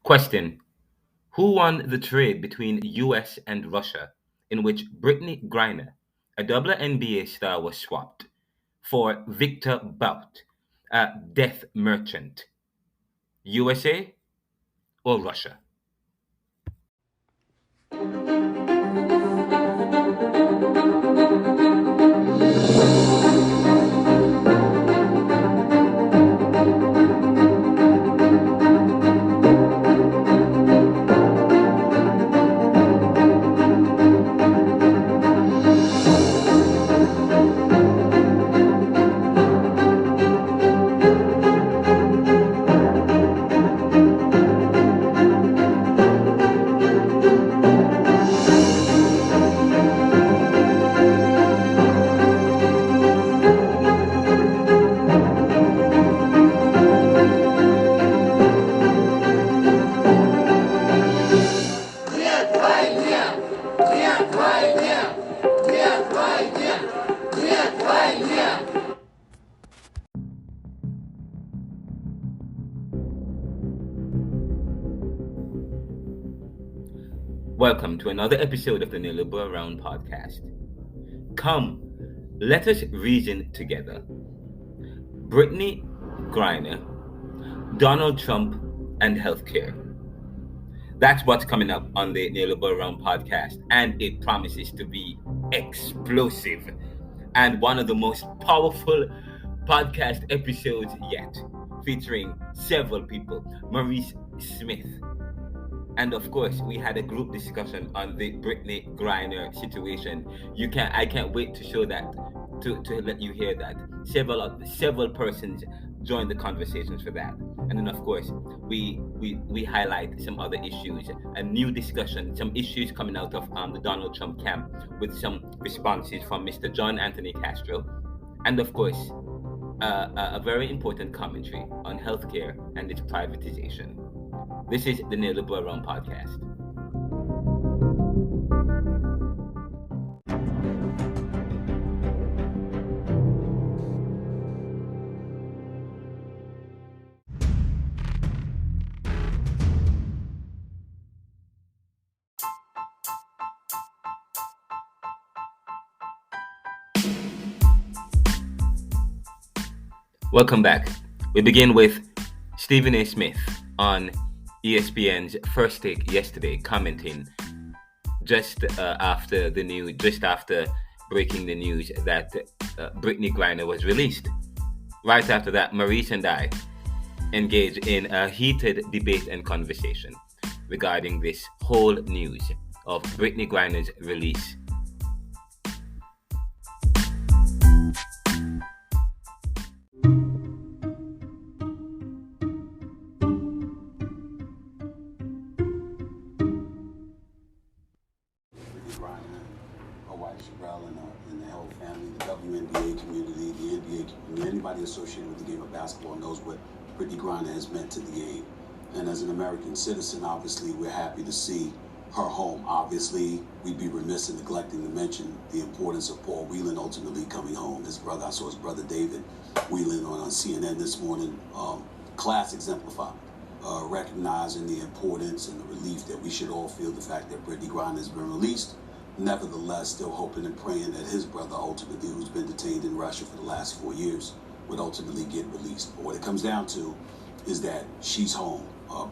Question: Who won the trade between US and Russia in which Brittney Griner, a WNBA star, was swapped for Victor Bout, a death merchant? USA or Russia? Welcome to another episode of the Neoliberal Round podcast. Come, let us reason together. Brittney Griner, Donald Trump, and healthcare. That's what's coming up on the Neoliberal Round podcast, and it promises to be explosive and one of the most powerful podcast episodes yet, featuring several people. Maurice Smith. And of course, we had a group discussion on the Brittney Griner situation. I can't wait to show that, to let you hear that. Several persons joined the conversations for that. And then of course, we highlight some other issues, a new discussion, some issues coming out of the Donald Trump camp with some responses from Mr. John Anthony Castro. And of course, a very important commentary on healthcare and its privatization. This is the Neoliberal Round podcast. Welcome back. We begin with Stephen A. Smith on ESPN's First Take yesterday, commenting just after breaking the news that Brittney Griner was released. Right after that, Maurice and I engaged in a heated debate and conversation regarding this whole news of Brittney Griner's release. And the whole family, the WNBA community, the NBA community, anybody associated with the game of basketball knows what Brittney Griner has meant to the game. And as an American citizen, obviously, we're happy to see her home. Obviously, we'd be remiss in neglecting to mention the importance of Paul Whelan ultimately coming home. His brother, I saw his brother David Whelan on CNN this morning. Class exemplified, recognizing the importance and the relief that we should all feel the fact that Brittney Griner has been released. Nevertheless, still hoping and praying that his brother ultimately, who's been detained in Russia for the last 4 years, would ultimately get released. But what it comes down to is that she's home.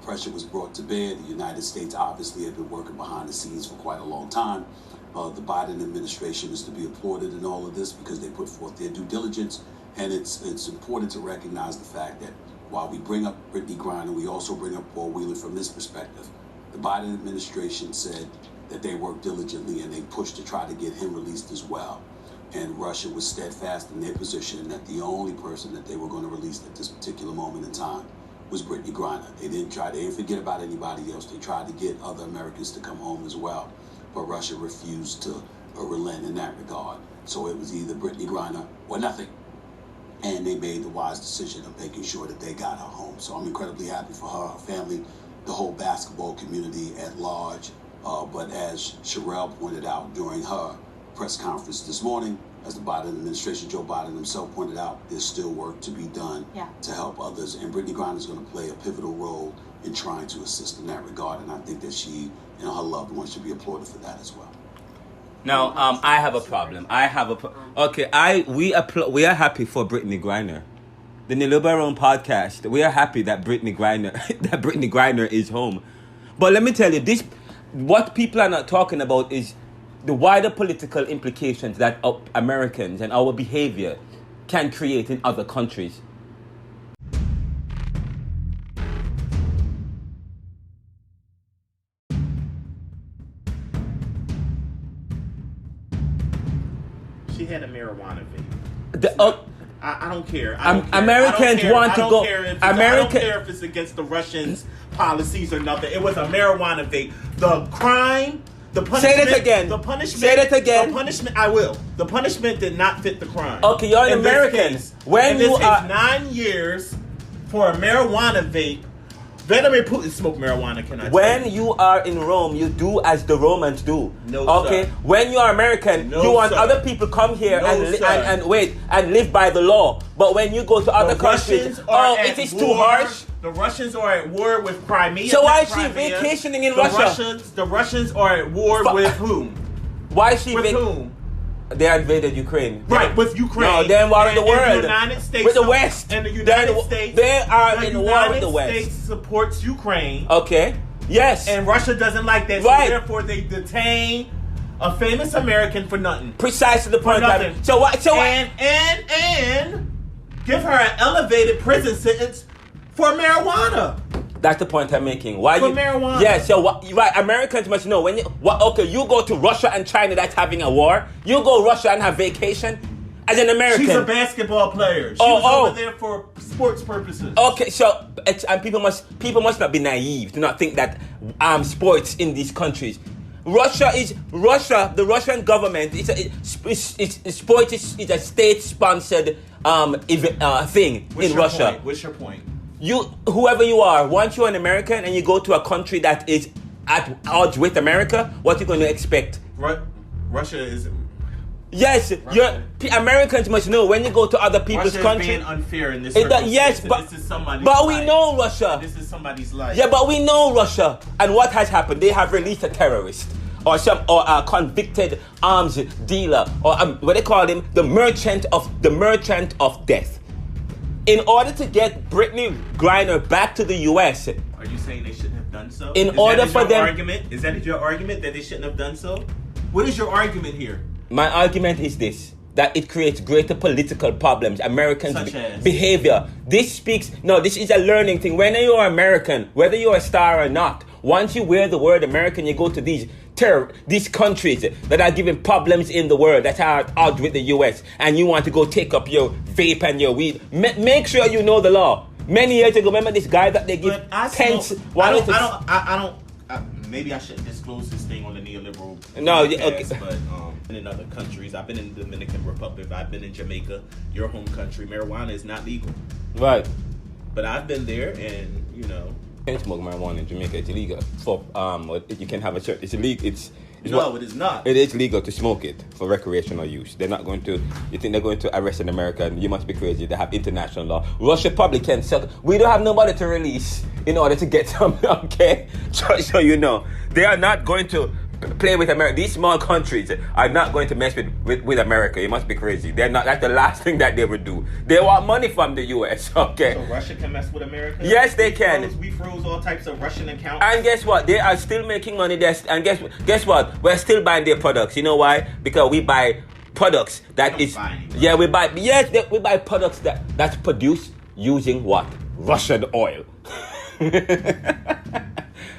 Pressure was brought to bear. The United States obviously had been working behind the scenes for quite a long time. The Biden administration is to be applauded in all of this because they put forth their due diligence. And it's important to recognize the fact that while we bring up Brittney Griner, we also bring up Paul Whelan from this perspective. The Biden administration said that they worked diligently and they pushed to try to get him released as well. And Russia was steadfast in their position that the only person that they were going to release at this particular moment in time was Brittney Griner. They didn't forget about anybody else. They tried to get other Americans to come home as well. But Russia refused to relent in that regard. So it was either Brittney Griner or nothing. And they made the wise decision of making sure that they got her home. So I'm incredibly happy for her family, the whole basketball community at large. But as Sherelle pointed out during her press conference this morning, as the Biden administration, Joe Biden himself pointed out, there's still work to be done to help others. And Brittney Griner is going to play a pivotal role in trying to assist in that regard. And I think that she and her loved ones should be applauded for that as well. Now, I have a problem. We are happy for Brittney Griner. The Neoliberal podcast, we are happy that Brittney Griner is home. But let me tell you, what people are not talking about is the wider political implications that Americans and our behavior can create in other countries. She had a marijuana vape. I don't care. Americans want to go. I don't care if it's against the Russians' policies or nothing. It was a marijuana vape. The crime, the punishment. Say that again. The punishment. Say that again. The punishment. I will. The punishment did not fit the crime. Okay, you're an American. In this case, 9 years for a marijuana vape. Vladimir Putin smoked marijuana, can I When tell you are in Rome, you do as the Romans do. No, okay? sir. When you are American, No, you want sir. other people come here No, and live by the law. But when you go to other countries, it is too harsh. The Russians are at war with Crimea. So why is she Crimea. vacationing in Russia? The Russians are at war with whom? Why is she With whom? They invaded Ukraine. Right, with Ukraine. No, they're in war with the world. And the United States, with the West. And the United States. They are in war with the West. The United States supports Ukraine. Okay. Yes. And Russia doesn't like that. Right. So therefore they detain a famous American for nothing. Precisely the point. For nothing. So what? And give her an elevated prison sentence for marijuana. That's the point I'm making. Why For marijuana. Yeah, so right, Americans must know when you you go to Russia and China that's having a war. You go Russia and have vacation as an American. She's a basketball player. She was over there for sports purposes. Okay, so and people must not be naive to not think that sports in these countries. The Russian government sport is a state-sponsored thing in Russia. What's your point? Whoever you are, once you're an American and you go to a country that is at odds with America, what are you going to expect? Russia is. Yes, Americans must know when you go to other people's Russia countries. Is being unfair in this. Yes, but this is somebody's but life. we know Russia. This is somebody's life. Yeah, but we know Russia, and what has happened? They have released a terrorist or a convicted arms dealer, or what they call him, the merchant of death. In order to get Brittney Griner back to the U.S., are you saying they shouldn't have done so? Is that your argument that they shouldn't have done so? What is your argument here? My argument is this: that it creates greater political problems. Americans' behavior. This is a learning thing. When you're American, whether you're a star or not, once you wear the word American, you go to these countries that are giving problems in the world, that are out with the U.S., and you want to go take up your vape and your weed. Make sure you know the law. Many years ago, remember this guy that they give pence? Maybe I shouldn't disclose this thing on the neoliberal podcast, but in other countries, I've been in the Dominican Republic, I've been in Jamaica, your home country. Marijuana is not legal. Right. But I've been there, and you can't smoke marijuana in Jamaica. It's illegal. You can have a church. It's illegal. It is not. It is legal to smoke it for recreational use. They're not going to. You think they're going to arrest in America? You must be crazy. They have international law. Russia probably can sell. We don't have nobody to release in order to get some. Okay, so you know they are not going to play with America. These small countries are not going to mess with America. You must be crazy. They're not. That's the last thing that they would do. They want money from the U.S. Okay. So Russia can mess with America? Yes, they can. We froze all types of Russian accounts. And guess what? They are still making money. And guess what? We're still buying their products. You know why? Because we buy products we buy products that's produced using what? Russian oil.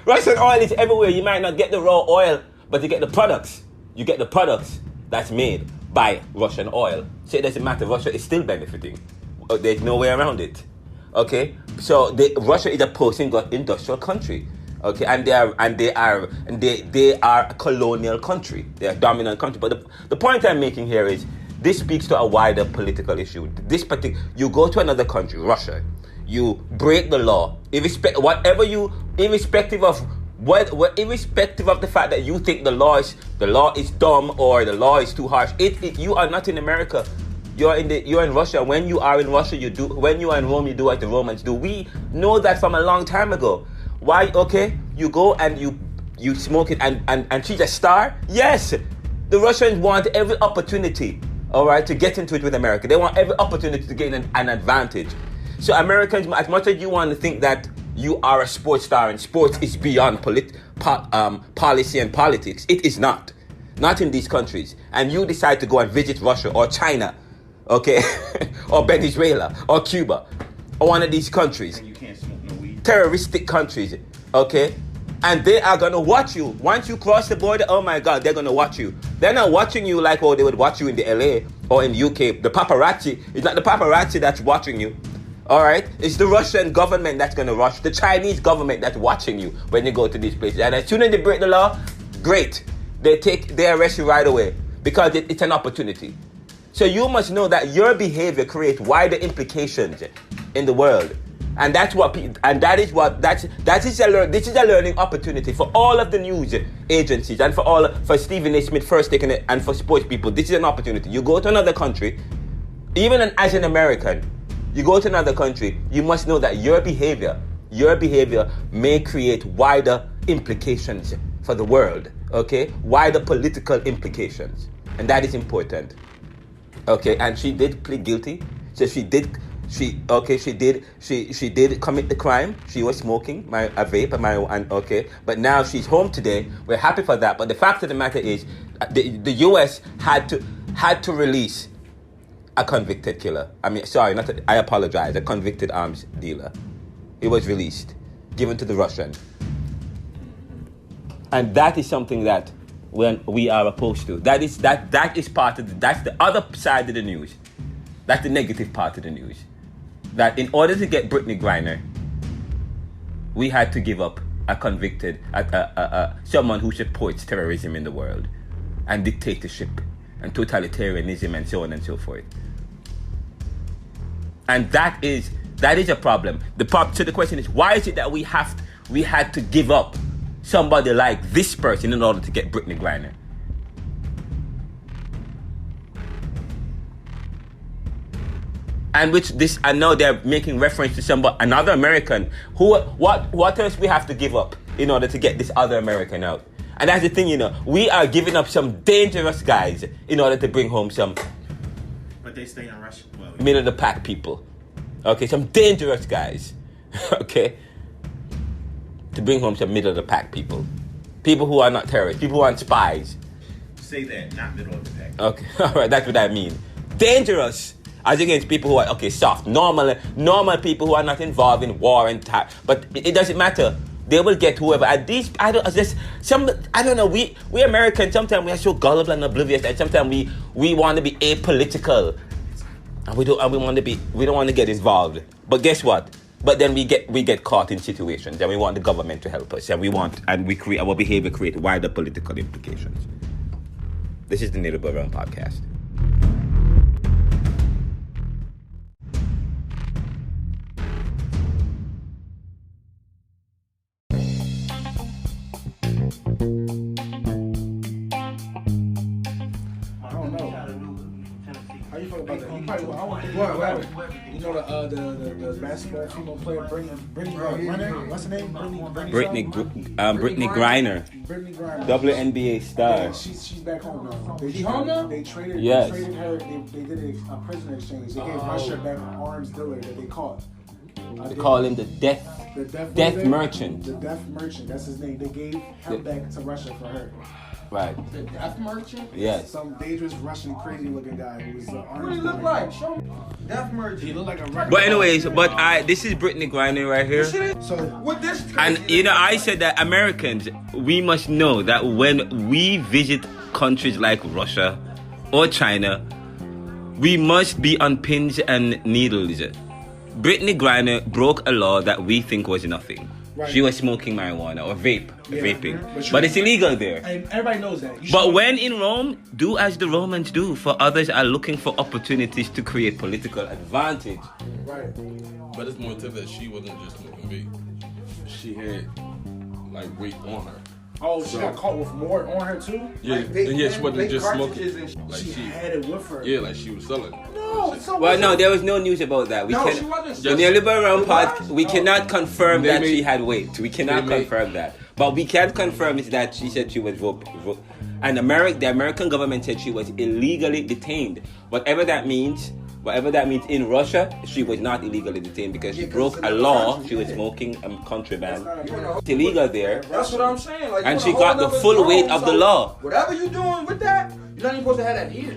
Russian oil is everywhere. You might not get the raw oil, but you get the products. You get the products that's made by Russian oil. So it doesn't matter. Russia is still benefiting. There's no way around it. Okay? So Russia is a post-industrial country. Okay, and they are a colonial country. They are a dominant country. But the point I'm making here is this speaks to a wider political issue. You go to another country, Russia, you break the law, irrespective of What, irrespective of the fact that you think the law is dumb or the law is too harsh, you are not in America. You're in Russia. When you are in Russia, you do. When you are in Rome, you do as the Romans do. We know that from a long time ago. Why? Okay, you go and you smoke it and she's a star. Yes, the Russians want every opportunity, all right, to get into it with America. They want every opportunity to gain an advantage. So Americans, as much as you want to think that you are a sports star and sports is beyond policy and politics, it is not. Not in these countries. And you decide to go and visit Russia or China, okay, or Venezuela or Cuba or one of these countries. And you can't smoke no weed. Terroristic countries, okay? And they are going to watch you. Once you cross the border, oh my God, they're going to watch you. They're not watching you like, they would watch you in the LA or in the UK. The paparazzi, it's not the paparazzi that's watching you. All right? It's the Russian government that's going to rush. The Chinese government that's watching you when you go to these places. And as soon as they break the law, great. They arrest you right away because it's an opportunity. So you must know that your behavior creates wider implications in the world. And this is a learning opportunity for all of the news agencies and for Stephen A. Smith first taking it, and for sports people. This is an opportunity. You go to another country, even as an American, you go to another country, you must know that your behavior may create wider implications for the world, okay? Wider political implications. And that is important. Okay, and she did plead guilty. So she did commit the crime. She was smoking a vape, but now she's home today. We're happy for that. But the fact of the matter is, the US had to release a convicted killer. I apologize, a convicted arms dealer. He was released, given to the Russian. And that is something that we are opposed to. That is part of that's the other side of the news. That's the negative part of the news. That in order to get Brittney Griner, we had to give up a convicted, someone who supports terrorism in the world, and dictatorship, and totalitarianism, and so on and so forth. And that is a problem. So the question is, why is it that we had to give up somebody like this person in order to get Brittney Griner? And I know they're making reference to another American what else we have to give up in order to get this other American out. And that's the thing, we are giving up some dangerous guys in order to bring home some, but they stay in Russia. Well, middle of the pack people. Okay, some dangerous guys. Okay? To bring home some middle of the pack people. People who are not terrorists, people who aren't spies. Say that, not middle of the pack. Okay, alright, that's what I mean. Dangerous. As against people who are, soft, normal people who are not involved in war and but it doesn't matter. They will get whoever. And these, I don't know, we Americans, sometimes we are so gullible and oblivious, and sometimes we want to be apolitical. And we don't want to get involved. But guess what? But then we get caught in situations, and we want the government to help us, and we create our behavior create wider political implications. This is the Native Brown Podcast. The basketball female player Brittney Griner. What's her name? Brittney Griner. Brittney Griner. WNBA star. Yeah, she's back home now. She home now? They traded her. They did a prisoner exchange. They gave Russia back an arms dealer that they caught. They call him the death merchant. The death merchant. That's his name. They gave him back to Russia for her. Right. The death merchant? Yes. Some dangerous Russian crazy looking guy who was What do he look like? Show me. Death merchant. He looked like a But anyways, this is Brittney Griner right here. So with this And I said that Americans, we must know that when we visit countries like Russia or China, we must be on pins and needles. Brittney Griner broke a law that we think was nothing. Right. She was smoking marijuana or vaping. But it's illegal there. And everybody knows that. But when in Rome, do as the Romans do, for others are looking for opportunities to create political advantage. Right. But it's more to that she wasn't just smoking vape. She had like weight on her. Oh, she got caught with more on her too? Yeah, Like, and yeah, she wasn't just cartridges smoking. and Like She had it with her. yeah, like she was selling it. No, so Well, no, there was no news about that. No, she wasn't. The Neoliberal Round Pod, we cannot confirm They that made- she had weight. We cannot they made- confirm that. But we can confirm is that she said she was and the American government said she was illegally detained. Whatever that means in Russia, she was not illegally detained because she broke a law. She was smoking contraband. It's illegal there. That's what I'm saying. Like, And you she in a got whole the nother full zone, weight of the so law. Whatever you doing with that, you're not even supposed to have that here.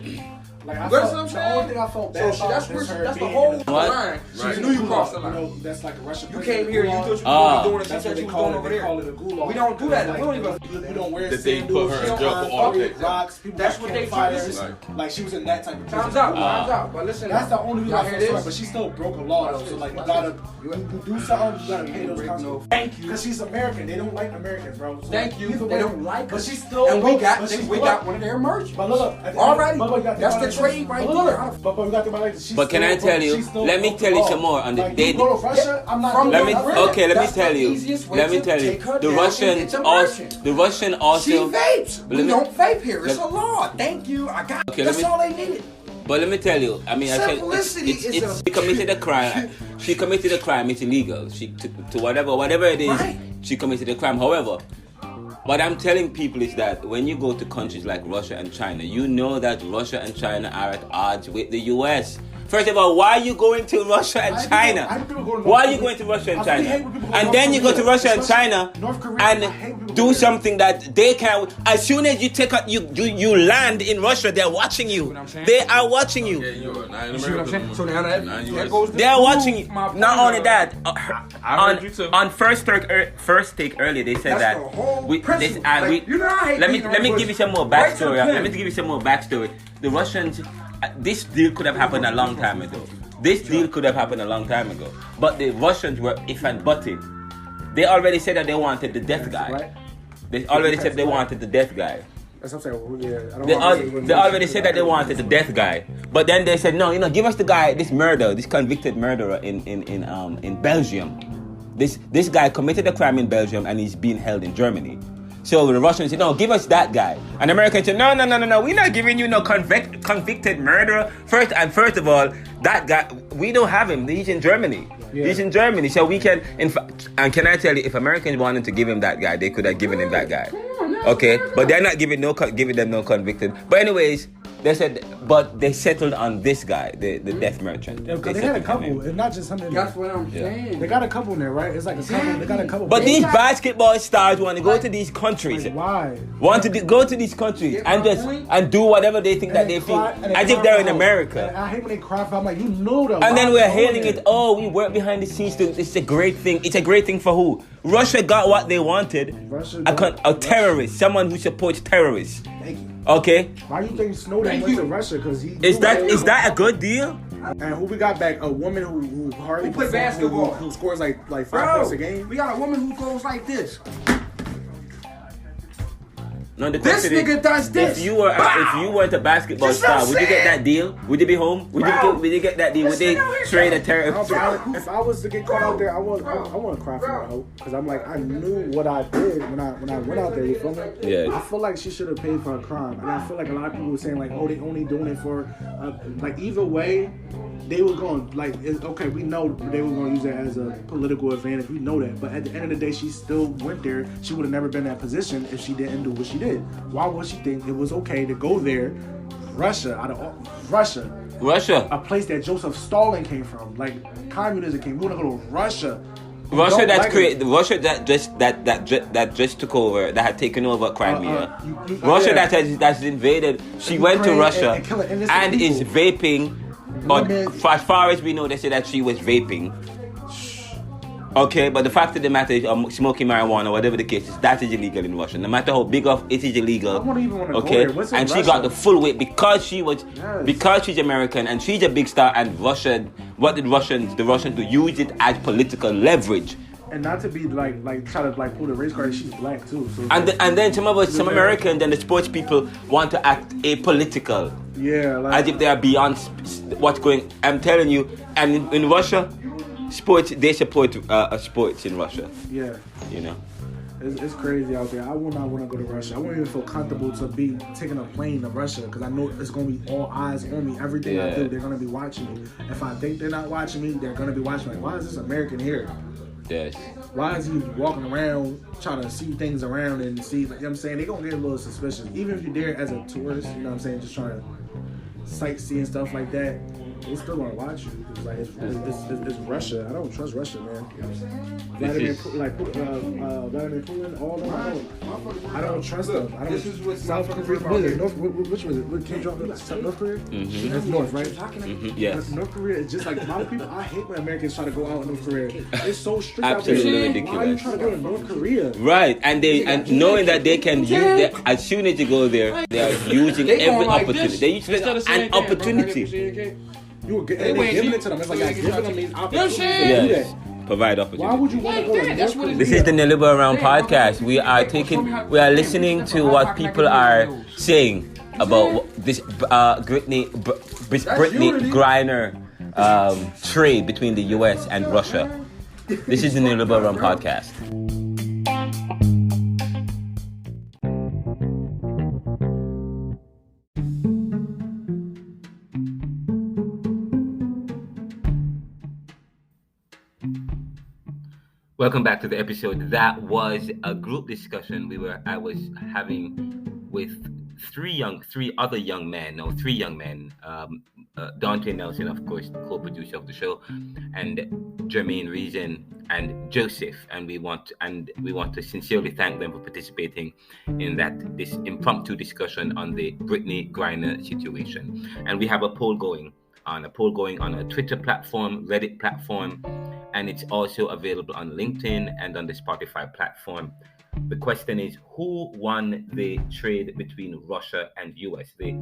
Like, You I understand felt, what I'm the saying? only thing I felt bad So about that's is her that's the being whole in What? line. Right. She knew you crossed the You line. know, that's like a Russian You prison came here, you gulag. thought you was Ah. doing it, she That's said what she they was call doing it. over They there. call it a gulag. We don't do that. We don't even. You don't wear That they sandals. put her in You jail don't for all throw that. rocks. People That's got what they campfires. do. Like she was in that type of prison. Time's out. Time's out. But listen, That's the only reason y'all I hear feel sorry, this? but she still broke a law though. So like you gotta you do something, you gotta pay those consequences. Thank you. Because she's American. They don't like Americans, bro. So Thank you. either They way- don't like But us. she's still And we broke, got but she's we broke. got one of their merch. But look, at the Alrighty. end, but you got to That's think the about it. trade right But look, there. But you got to like she's But can still I tell broke- you? she's still Let me broke tell the you law. some more on the Like, they. you go to Russia, I'm not From doing Let me that. okay. Let me That's tell the you. easiest way Let me to tell you. take her The down Russian and get your also. merchant. The Russian She also. vapes. Let We me- don't vape here. It's let- a law. Thank you. I got. Okay, let That's me- all they needed. But let me tell you. I mean, I said Simplicity is a- she committed a crime. She committed a crime. It's illegal. She to whatever it is. Right. She committed a crime. However, what I'm telling people is that when you go to countries like Russia and China, you know that Russia and China are at odds with the U.S. First of all, why are you going to Russia and China? Why are you going to Russia and China? And then you go to Russia and China and do something that they can. As soon as you take out, you land in Russia, they're watching you. They are watching Yeah, you. you're not in You see what I'm America. saying? So now that US. goes. to They are prove watching you. my point Not only of- that, I heard you too. on first take earlier, they said That's that the whole principle. Like, you know, I hate let me beating let me around give you the some more bush. Right to the backstory. Let pin. me give you some more backstory. The Russians, this deal could have happened a long time ago. This deal could have happened a long time ago. But the Russians were if and butted. They already said that they wanted the death guy. They already said they wanted the death guy. That's what I'm saying. Yeah, I don't They, want to they already said that they wanted the death guy, but then they said no. Give us the guy, this convicted murderer in Belgium. This guy committed a crime in Belgium and he's being held in Germany. So the Russians said no, give us that guy. And the Americans said no, we're not giving you no convicted murderer. First of all, that guy we don't have him. He's in Germany. Yeah. He's in Germany, so we can. In fact, and can I tell you, if Americans wanted to give him that guy, they could have given him that guy. Okay, but they're not giving them no convicted. But anyways, they said, but they settled on this guy, the death merchant. Yeah, because they had a settled on him. couple, and not just him. In That's there. what I'm saying. They got a couple in there, right? It's like a couple. They got a couple. But these basketball stars want to go to these countries, Like, why? want to go to these countries Get and my just point? and do whatever they think that And they they feel, cry- and they as if cry they're in out. America. And I hate when they cry for. I'm like, you know them. And then Why we're go hailing there? it. Oh, we work behind the scenes. It's a great thing. It's a great thing for who? Russia got what they wanted. Russia A terrorist, someone who supports terrorists. Thank you. Okay, Why you think Snowden went to Russia? Because he is that a good deal? And who we got back? A woman who hardly Who play performs, basketball. who scores like 5 Bro, points a game. we got a woman who goes like this. No, the This question is, nigga does this. If you weren't a basketball Just what I'm star, would you get saying. that deal? Would you be home? Would you get that deal? Would they This nigga here trade a trying- terrorist? If I was to get caught out there, I want to cry for my hope because I'm like I knew what I did when I went out there. You feel me? Yeah. I feel like she should have paid for her crime, and I feel like a lot of people were saying like, oh, they only doing it for like either way. They were going like okay, we know they were going to use it as a political advantage. We know that, but at the end of the day, she still went there. She would have never been in that position if she didn't do what she did. Why would she think it was okay to go there, Russia, Russia. a place that Joseph Stalin came from, like communism came. We want to go to Russia. Russia Don't that's like created. it. Russia that just took over. That had taken over Crimea. Russia yeah. that's invaded. She went to Ukraine Russia and killing innocent and is people. vaping. But Women. as far as we know, they say that she was vaping. Okay, but the fact of the matter is, smoking marijuana, whatever the case is, that is illegal in Russia. No matter how big of it is illegal. I wouldn't even wanna go Okay, there. What's in and she Russia? got the full weight because she was Yes. because she's American and she's a big star. And Russia, what did the Russians do? Use it as political leverage. And not to be like try to like pull the race card. She's black too. So And then some Americans and the sports people want to act apolitical, yeah, like as if they are beyond what's going. I'm telling you, and in Russia, sports they support sports in Russia. yeah. You know, It's crazy out there. I would not want to go to Russia. I wouldn't even feel comfortable to be taking a plane to Russia because I know it's going to be all eyes on me. Everything I do, they're going to be watching me. If I think they're not watching me, they're going to be watching me. Like, why is this American here? Yes. Why is he walking around trying to see things around and see, like, you know what I'm saying? They're going to get a little suspicious. Even if you're there as a tourist, you know what I'm saying, just trying to sightsee and stuff like that, they still going to watch you. It's like, it's Russia. I don't trust Russia, man. Vladimir Putin, all them. I don't trust them. This is what South Korea. Which was it? What came drop? North Korea? Mm-hmm. That's North, right? Mm-hmm. Yes. North Korea is just like a lot of people. I hate when Americans try to go out in North Korea. It's so strict out there. Absolutely ridiculous. Why are you trying to go to North Korea? Right, and knowing that they can use as soon as you go there, they are using every opportunity. They use an opportunity. They're giving it to them. It's like giving them these opportunities to do that. Provide opportunity. Why would you want to go to North Korea? This is the Neoliberal Round podcast. We are listening to what people are saying about this Brittney Griner trade between the US and Russia. This is the Neoliberal Round podcast. Welcome back to the episode. That was a group discussion I was having with three other young men, Donte Nelson, of course, the co-producer of the show, and Jermaine Reason and Joesph, and we want to sincerely thank them for participating in this impromptu discussion on the Brittney Griner situation. And we have a poll going on a Twitter platform, Reddit platform, and it's also available on LinkedIn and on the Spotify platform. The question is, who won the trade between Russia and US? The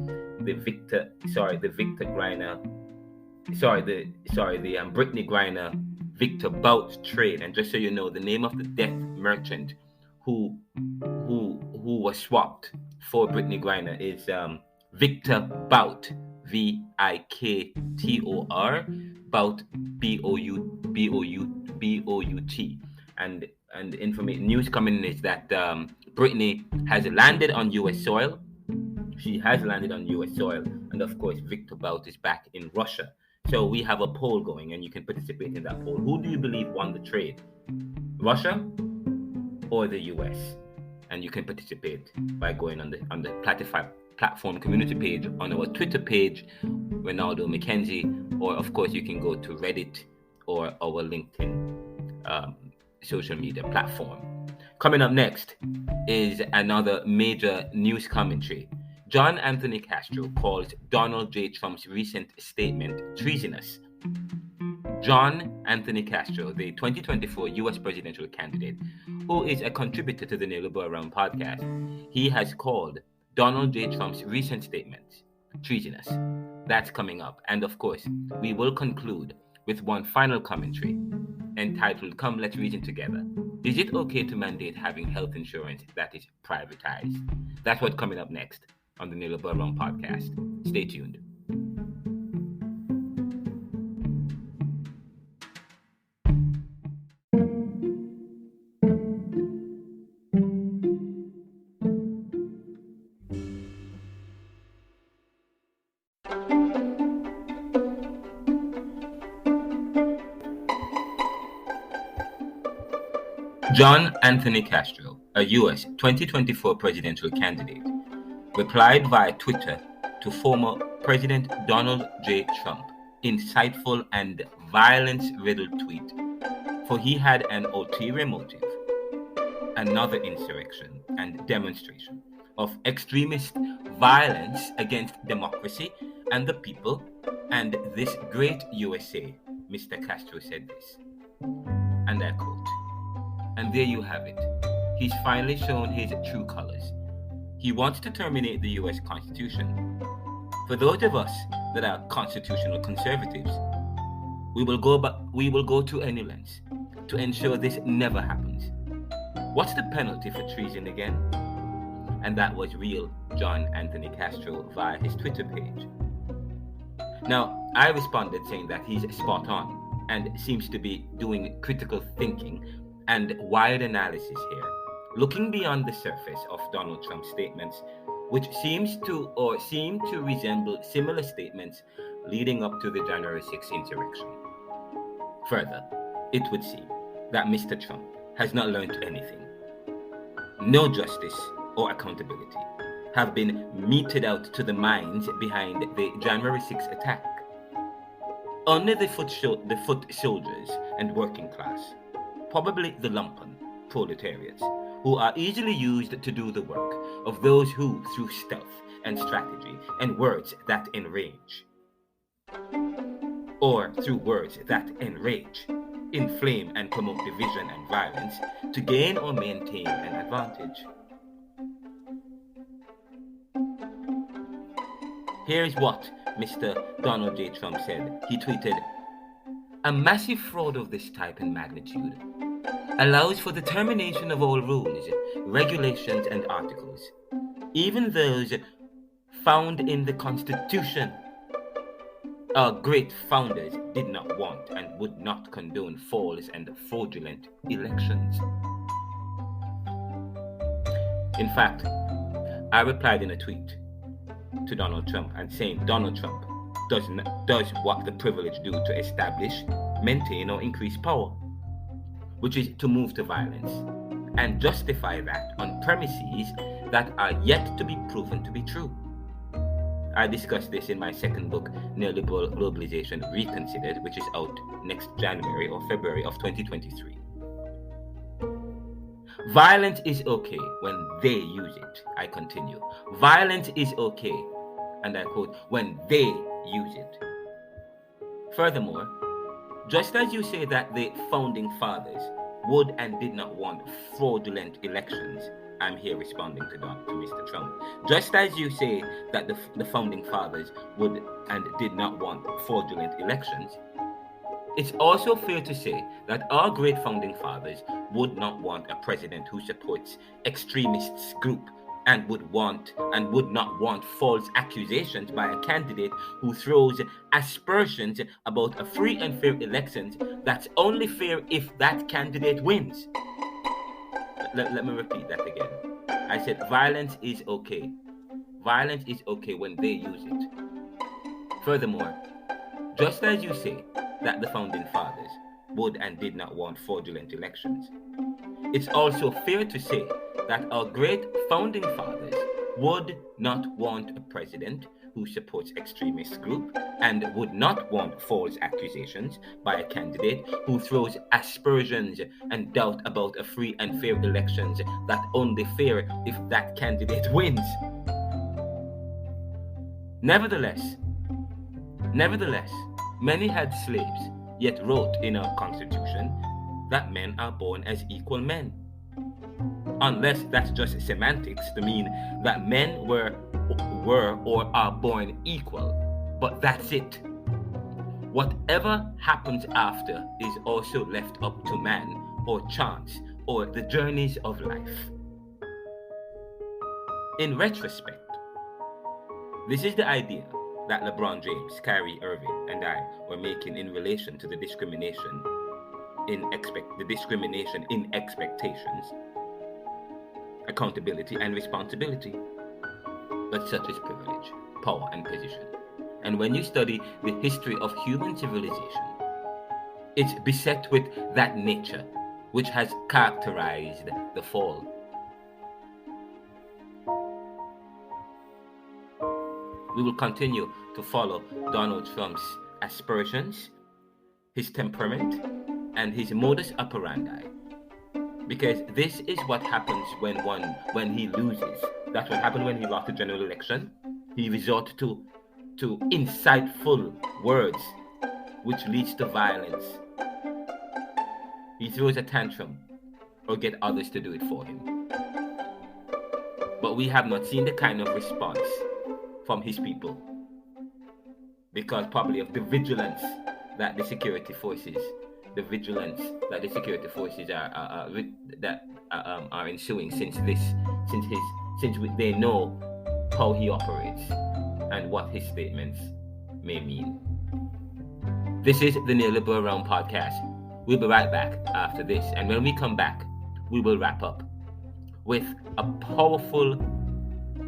Brittney Griner Victor Bout trade. And just so you know, the name of the death merchant who was swapped for Brittney Griner is Victor Bout, Viktor, Bout, Bout. And information news coming in is that Brittney has landed on US soil. She has landed on US soil, and of course Victor Bout is back in Russia. So we have a poll going, and you can participate in that poll. Who do you believe won the trade? Russia or the US? And you can participate by going on the platform community page, on our Twitter page, Renaldo McKenzie, or of course you can go to Reddit or our LinkedIn social media platform. Coming up next is another major news commentary. John Anthony Castro calls Donald J. Trump's recent statement treasonous. John Anthony Castro, the 2024 U.S. presidential candidate, who is a contributor to the Neoliberal Round podcast, he has called Donald J. Trump's recent statement treasonous. That's coming up. And of course, we will conclude with one final commentary entitled, Come Let's Reason Together. Is it okay to mandate having health insurance that is privatized? That's what's coming up next on the Neoliberal Round podcast. Stay tuned. John Anthony Castro, a U.S. 2024 presidential candidate, replied via Twitter to former President Donald J. Trump, insightful and violence-riddled tweet, for he had an ulterior motive, another insurrection and demonstration of extremist violence against democracy and the people and this great USA. Mr. Castro said this, and I quote, and there you have it. He's finally shown his true colors. He wants to terminate the US Constitution. For those of us that are constitutional conservatives, we will go to any lengths to ensure this never happens. What's the penalty for treason again? And that was real John Anthony Castro via his Twitter page. Now, I responded saying that he's spot on and seems to be doing critical thinking and wide analysis here, looking beyond the surface of Donald Trump's statements, which seem to resemble similar statements leading up to the January 6th insurrection. Further, it would seem that Mr. Trump has not learned anything. No justice or accountability have been meted out to the minds behind the January 6th attack. Only the foot soldiers and working class, probably the lumpen proletariats, who are easily used to do the work of those who, through stealth and strategy and words that enrage, or through words that enrage, inflame and promote division and violence to gain or maintain an advantage. Here is what Mr. Donald J. Trump said. He tweeted, "A massive fraud of this type and magnitude allows for the termination of all rules, regulations, and articles, even those found in the Constitution. Our great founders did not want and would not condone false and fraudulent elections." In fact, I replied in a tweet to Donald Trump and saying Donald Trump does what the privileged do to establish, maintain, or increase power, which is to move to violence, and justify that on premises that are yet to be proven to be true. I discussed this in my second book, Neoliberal Globalization Reconsidered, which is out next January or February of 2023. Violence is okay when they use it. I continue. Violence is okay, and I quote, when they use it. Furthermore, just as you say that the founding fathers would and did not want fraudulent elections, I'm here responding to Mr. Trump. Just as you say that the founding fathers would and did not want fraudulent elections, it's also fair to say that our great founding fathers would not want a president who supports extremists group and would not want false accusations by a candidate who throws aspersions about a free and fair elections that's only fair if that candidate wins. Let me repeat that again. I said violence is okay. Violence is okay when they use it. Furthermore, just as you say that the founding fathers would and did not want fraudulent elections, it's also fair to say that our great founding fathers would not want a president who supports extremist group and would not want false accusations by a candidate who throws aspersions and doubt about a free and fair elections that only fair if that candidate wins. Nevertheless, many had slaves, yet wrote in our Constitution that men are born as equal men. Unless that's just semantics to mean that men were or are born equal, but that's it. Whatever happens after is also left up to man or chance or the journeys of life. In retrospect, this is the idea that LeBron James, Kyrie Irving, and I were making in relation to the discrimination in expectations, accountability, and responsibility. But such is privilege, power, and position. And when you study the history of human civilization, it's beset with that nature which has characterized the fall. We will continue to follow Donald Trump's aspersions, his temperament, and his modus operandi. Because this is what happens when he loses. That's what happened when he lost the general election. He resorts to insightful words, which leads to violence. He throws a tantrum or get others to do it for him. But we have not seen the kind of response from his people, because probably of the vigilance that the security forces are ensuing since they know how he operates and what his statements may mean. This is the Neoliberal Realm Podcast. We'll be right back after this, and when we come back, we will wrap up with a powerful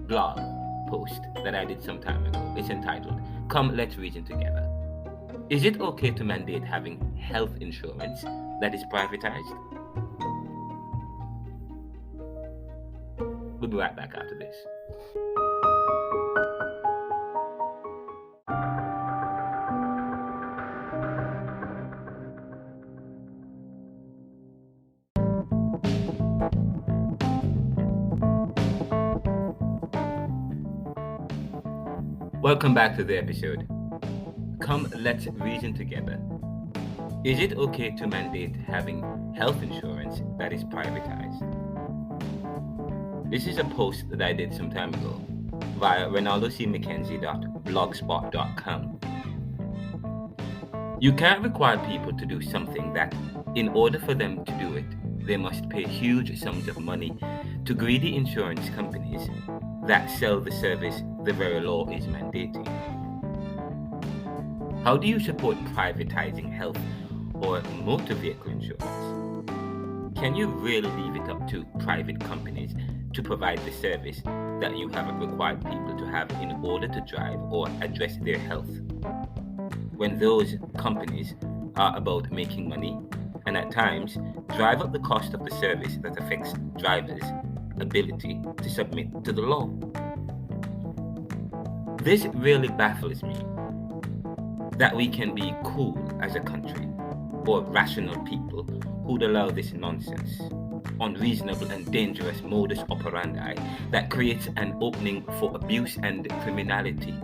blog post that I did some time ago. It's entitled, "Come, Let's Reason Together. Is it okay to mandate having health insurance that is privatized?" We'll be right back after this. Welcome back to the episode. Come, let's reason together. Is it okay to mandate having health insurance that is privatized? This is a post that I did some time ago via renaldocmckenzie.blogspot.com. You can't require people to do something that, in order for them to do it, they must pay huge sums of money to greedy insurance companies that sell the service the very law is mandating. How do you support privatizing health or motor vehicle insurance? Can you really leave it up to private companies to provide the service that you have required people to have in order to drive or address their health, when those companies are about making money and at times drive up the cost of the service that affects drivers' ability to submit to the law? This really baffles me, that we can be cool as a country, or rational people who'd allow this nonsense, unreasonable and dangerous modus operandi that creates an opening for abuse and criminality.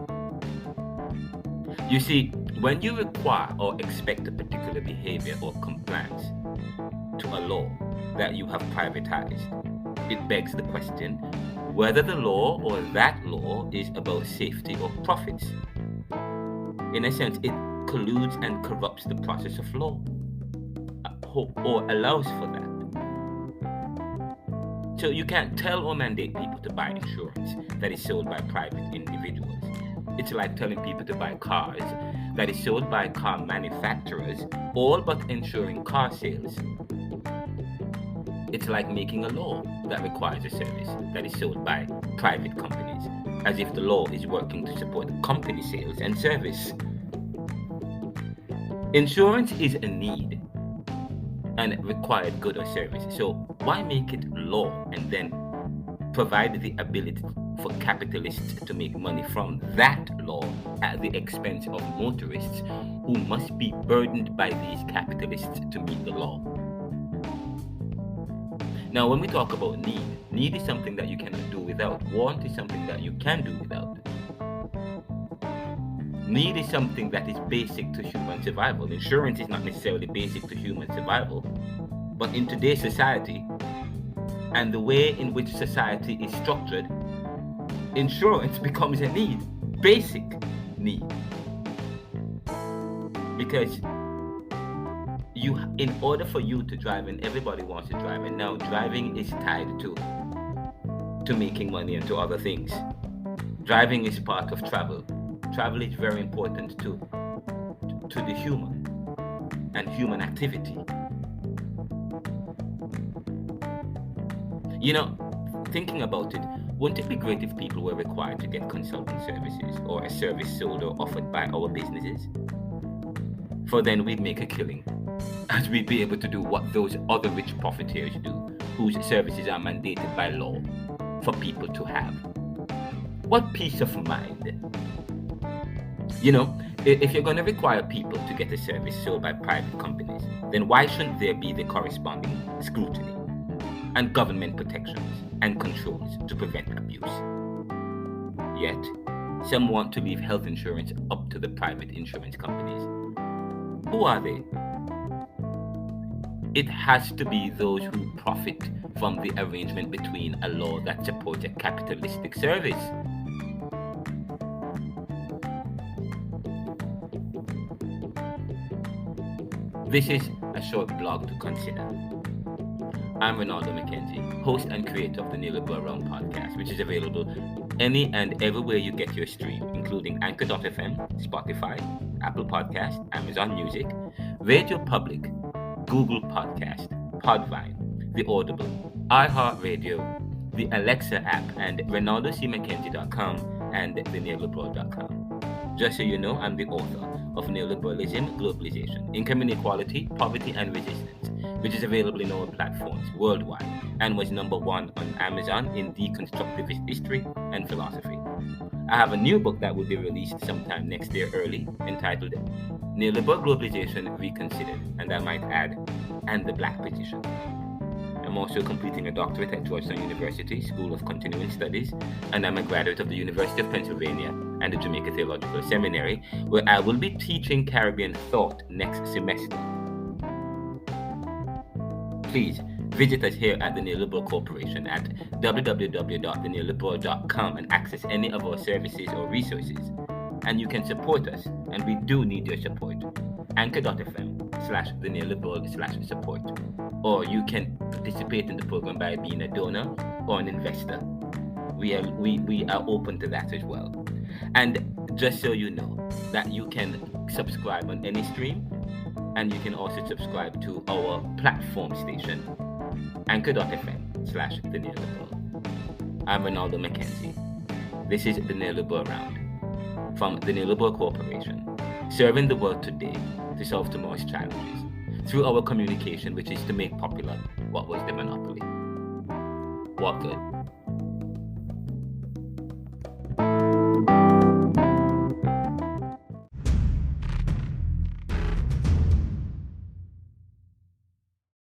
You see, when you require or expect a particular behavior or compliance to a law that you have privatized, it begs the question whether the law or that law is about safety or profits. In a sense, it colludes and corrupts the process of law, or allows for that. So you can't tell or mandate people to buy insurance that is sold by private individuals. It's like telling people to buy cars that is sold by car manufacturers, all but ensuring car sales. It's like making a law that requires a service that is sold by private companies, as if the law is working to support company sales and service. Insurance is a need and required good or service, so why make it law and then provide the ability for capitalists to make money from that law at the expense of motorists who must be burdened by these capitalists to meet the law? Now, when we talk about need is something that you cannot do without. Want is something that you can do without. Need is something that is basic to human survival. Insurance is not necessarily basic to human survival, but in today's society and the way in which society is structured, insurance becomes a need, basic need. Because in order for you to drive, and everybody wants to drive, and now driving is tied to making money and to other things. Driving is part of travel. Travel is very important to the human and human activity. You know, thinking about it, wouldn't it be great if people were required to get consulting services or a service sold or offered by our businesses? For then we'd make a killing, as we'd be able to do what those other rich profiteers do, whose services are mandated by law for people to have. What peace of mind? You know, if you're going to require people to get a service sold by private companies, then why shouldn't there be the corresponding scrutiny and government protections and controls to prevent abuse? Yet, some want to leave health insurance up to the private insurance companies. Who are they? It has to be those who profit from the arrangement between a law that supports a capitalistic service. This is a short blog to consider. I'm Renaldo McKenzie, host and creator of the Neoliberal Realm podcast, which is available any and everywhere you get your stream, including Anchor.fm, Spotify, Apple Podcast, Amazon Music, Radio Public, Google Podcast, Podvine, The Audible, iHeartRadio, the Alexa app, and RenaldoCMcKenzie.com and theneoliberal.com. Just so you know, I'm the author of Neoliberalism, Globalization, Income Inequality, Poverty and Resistance, which is available in all platforms worldwide and was number 1 on Amazon in Deconstructivist History and Philosophy. I have a new book that will be released sometime next year early, entitled Neoliberal Globalization Reconsidered, and I might add, and the Black Position. I'm also completing a doctorate at Georgetown University School of Continuing Studies, and I'm a graduate of the University of Pennsylvania and the Jamaica Theological Seminary, where I will be teaching Caribbean thought next semester. Please visit us here at the Neoliberal Corporation at www.theneoliberal.com and access any of our services or resources. And you can support us, and we do need your support. Anchor.fm/theneoliberal/support. Or you can participate in the program by being a donor or an investor. We are open to that as well. And just so you know, that you can subscribe on any stream, and you can also subscribe to our platform station, Anchor.fm/theneoliberal. I'm Renaldo McKenzie. This is the Neoliberal Round from the Neoliberal Corporation, serving the world today to solve tomorrow's challenges through our communication, which is to make popular what was the monopoly. Walk good.